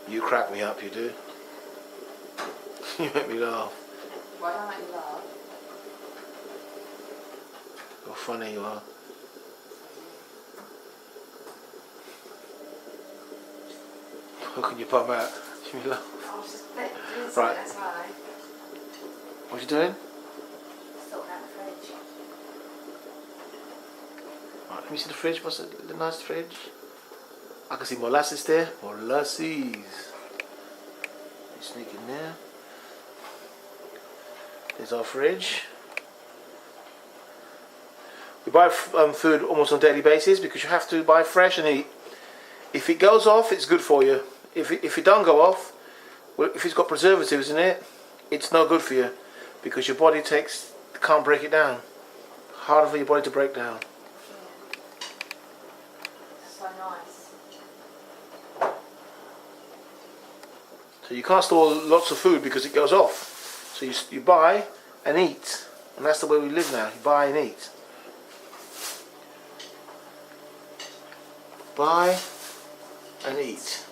You crack me up, you do. You make me laugh. Why do I make you laugh? You're funny, you are. Hooking your bum out. You make me laugh. I was just doing something, Right. that's why. What you doing? Sorting out the fridge. Right, let me see the fridge. What's the nice fridge? I can see molasses there. Molasses. You sneak in there. There's our fridge. We buy food almost on a daily basis because you have to buy fresh and eat. If it goes off, it's good for you. If it don't go off, well, if it's got preservatives in it, it's no good for you because your body can't break it down. Harder for your body to break down. That's so nice. So you can't store lots of food because it goes off. So you buy and eat, and that's the way we live now. You buy and eat. Buy and eat.